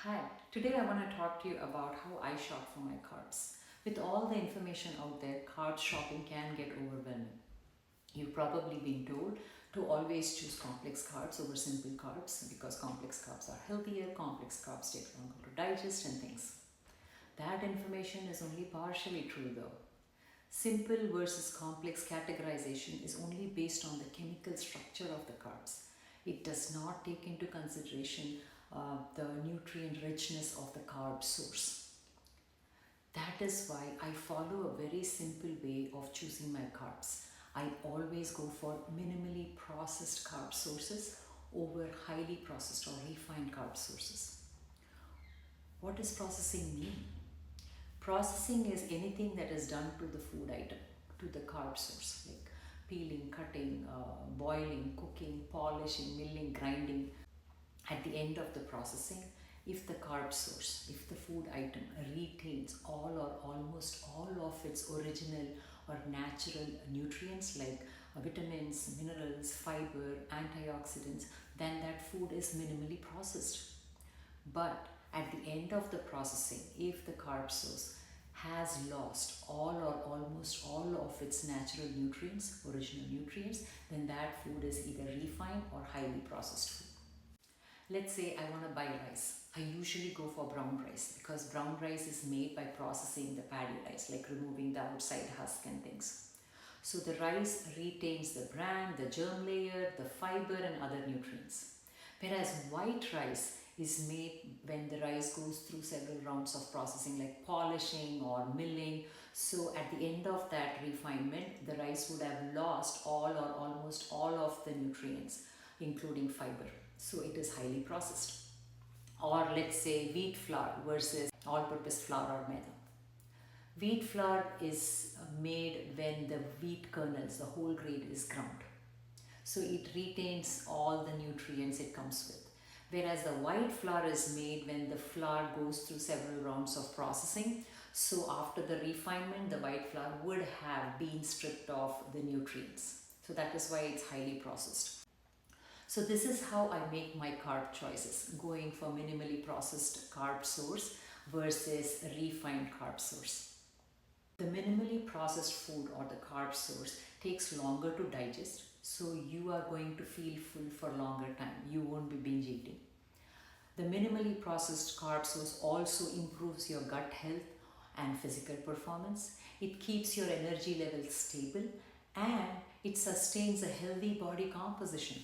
Hi, today I want to talk to you about how I shop for my carbs. With all the information out there, carb shopping can get overwhelming. You've probably been told to always choose complex carbs over simple carbs because complex carbs are healthier, complex carbs take longer to digest and things. That information is only partially true though. Simple versus complex categorization is only based on the chemical structure of the carbs. It does not take into consideration the nutrient richness of the carb source. That is why I follow a very simple way of choosing my carbs. I always go for minimally processed carb sources over highly processed or refined carb sources. What does processing mean? Processing is anything that is done to the food item, to the carb source, like peeling, cutting, boiling, cooking, polishing, milling, grinding. At the end of the processing, if the carb source, if the food item retains all or almost all of its original or natural nutrients like vitamins, minerals, fiber, antioxidants, then that food is minimally processed. But at the end of the processing, if the carb source has lost all or almost all of its natural nutrients, original nutrients, then that food is either refined or highly processed food. Let's say I want to buy rice. I usually go for brown rice because brown rice is made by processing the paddy rice, like removing the outside husk and things. So the rice retains the bran, the germ layer, the fiber and other nutrients. Whereas white rice is made when the rice goes through several rounds of processing like polishing or milling. So at the end of that refinement, the rice would have lost all or almost all of the nutrients, including fiber. So it is highly processed. Or let's say wheat flour versus all-purpose flour or maida. Wheat flour is made when the wheat kernels, the whole grain is ground. So it retains all the nutrients it comes with. Whereas the white flour is made when the flour goes through several rounds of processing. So after the refinement, the white flour would have been stripped of the nutrients. So that is why it's highly processed. So this is how I make my carb choices, going for minimally processed carb source versus refined carb source. The minimally processed food or the carb source takes longer to digest, so you are going to feel full for longer time. You won't be binge eating. The minimally processed carb source also improves your gut health and physical performance. It keeps your energy levels stable and it sustains a healthy body composition.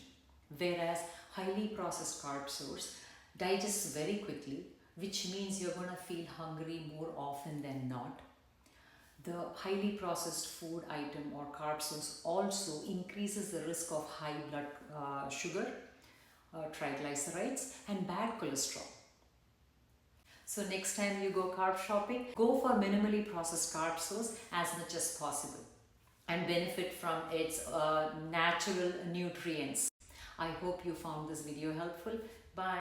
Whereas highly processed carb source digests very quickly, which means you're going to feel hungry more often than not. The highly processed food item or carb source also increases the risk of high blood sugar, triglycerides and bad cholesterol. So next time you go carb shopping, go for minimally processed carb source as much as possible and benefit from its natural nutrients. I hope you found this video helpful. Bye.